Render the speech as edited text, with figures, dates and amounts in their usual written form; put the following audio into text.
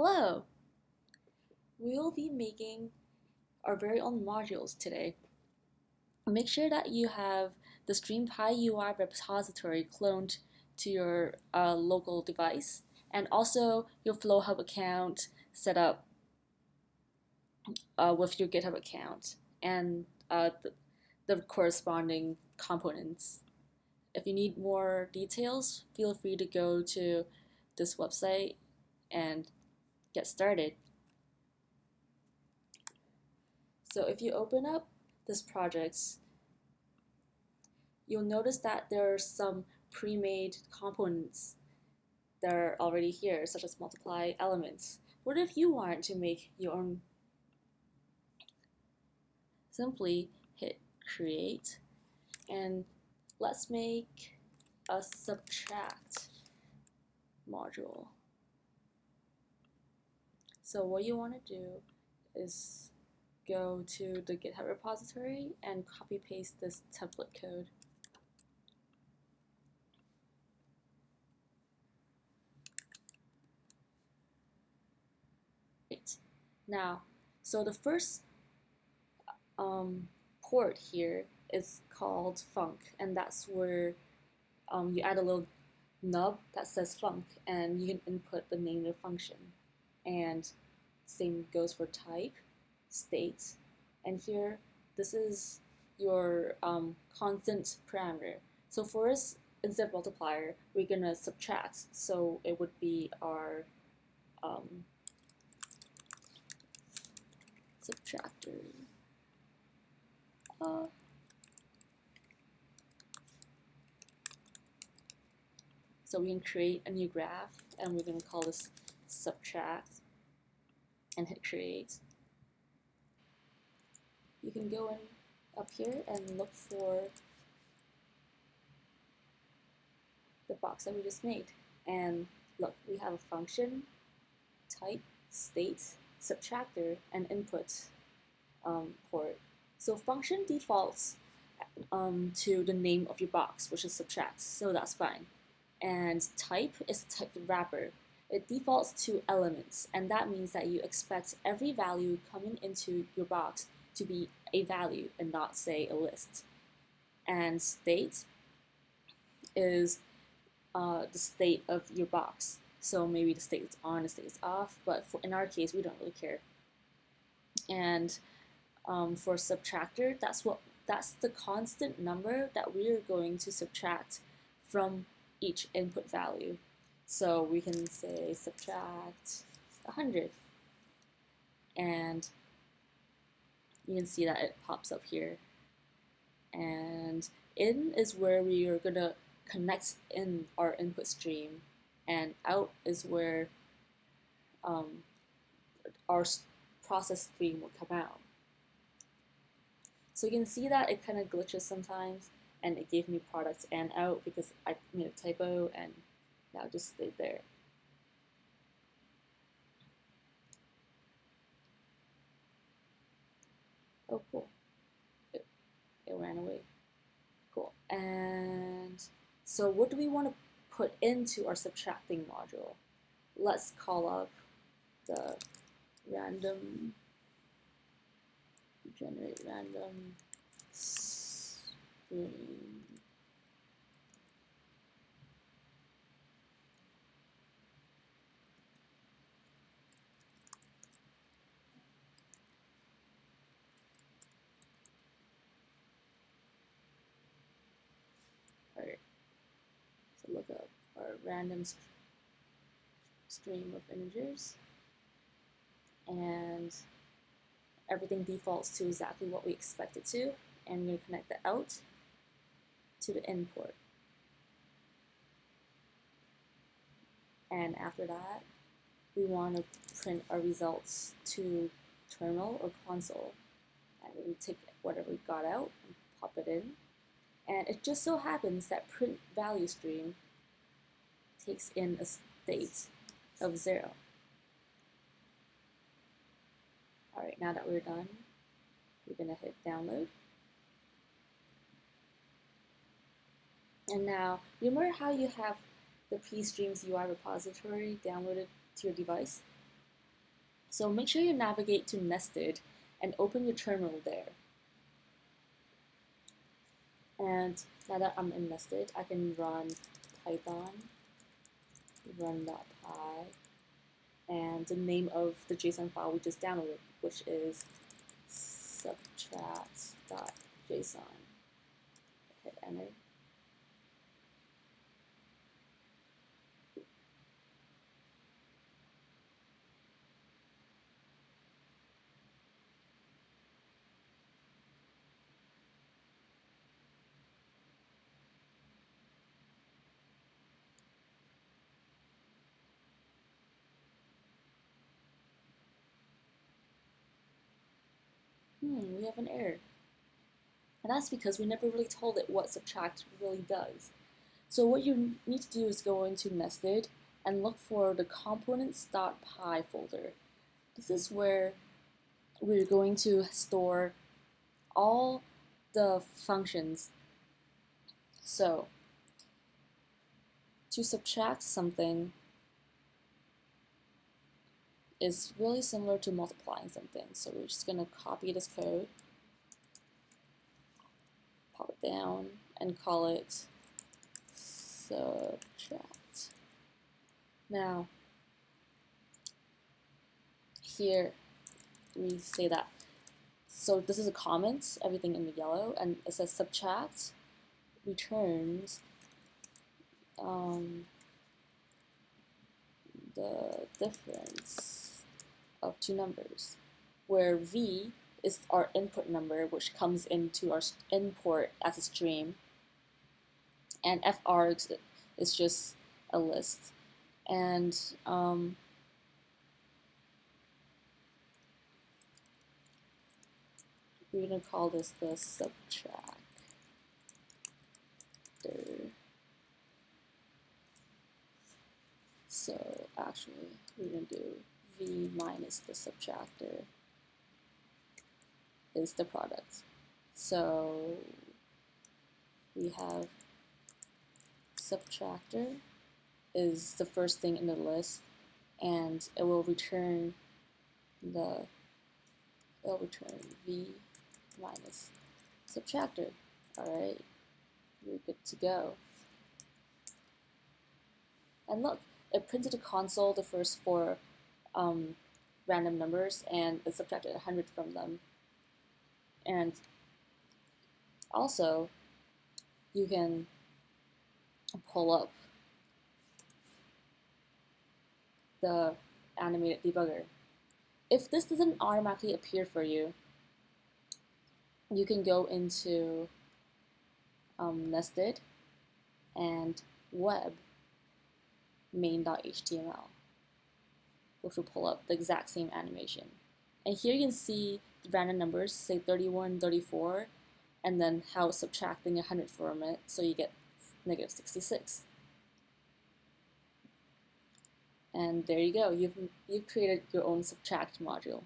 Hello! We will be making our very own modules today. Make sure that you have the StreamPy UI repository cloned to your local device, and also your Flowhub account set up with your GitHub account, and the corresponding components. If you need more details, feel free to go to this website and get started. So if you open up this project, you'll notice that there are some pre-made components that are already here, such as multiply elements. What if you want to make your own? Simply hit create, and let's make a subtract module. So what you want to do is go to the GitHub repository and copy paste this template code. Great. Now, so the first port here is called func, and that's where you add a little nub that says func, and you can input the name of the function. And same goes for type, state, and here this is your constant parameter. So for us, instead of multiplier, we're gonna subtract. So it would be our subtractor. So we can create a new graph, and we're going to call this subtract, and hit create. You can go in up here and look for the box that we just made. And look, we have a function, type, state, subtractor, and input port. So function defaults to the name of your box, which is subtract, so that's fine. And type is a type wrapper. It defaults to elements, and that means that you expect every value coming into your box to be a value and not, say, a list. And state is the state of your box. So maybe the state is on, the state is off, but in our case, we don't really care. And for subtractor, that's the constant number that we are going to subtract from each input value. So we can say subtract 100, and you can see that it pops up here. And in is where we are going to connect in our input stream, and out is where our process stream will come out. So you can see that it kind of glitches sometimes, and it gave me product and out because I made a typo, and now it just stayed there. Oh, cool. It ran away. Cool. And so what do we want to put into our subtracting module? Let's call up the random, generate random string. Alright, so look up our random stream of integers, and everything defaults to exactly what we expect it to, and we're going to connect the out to the import. And after that, we want to print our results to terminal or console, and we take whatever we got out and pop it in. And it just so happens that print value stream takes in a state of 0. Alright, now that we're done, we're going to hit download. And now, remember how you have the pre-streams UI repository downloaded to your device? So make sure you navigate to nested and open your terminal there. And now that I'm in nested, I can run python run.py and the name of the JSON file we just downloaded, which is subtract.json. Hit enter. We have an error. And that's because we never really told it what subtract really does. So what you need to do is go into nested and look for the components.py folder. This is where we're going to store all the functions. So to subtract something is really similar to multiplying something. So we're just going to copy this code, pop it down, and call it subtract. Now, here we say that. So this is a comment, everything in the yellow, and it says subtract returns the difference of two numbers, where v is our input number, which comes into our import as a stream, and farg is just a list. And we're going to call this the subtractor. So actually, we're going to do v minus the subtractor is the product. So we have subtractor is the first thing in the list, and it will return v minus subtractor. All right, we're good to go. And look, it printed a console, the first four random numbers, and it subtracted 100 from them. And also, you can pull up the animated debugger. If this doesn't automatically appear for you, you can go into nested and web main.html, which will pull up the exact same animation. And here you can see the random numbers, say 31, 34, and then how it's subtracting 100 from it, so you get negative 66. And there you go, you've created your own subtract module.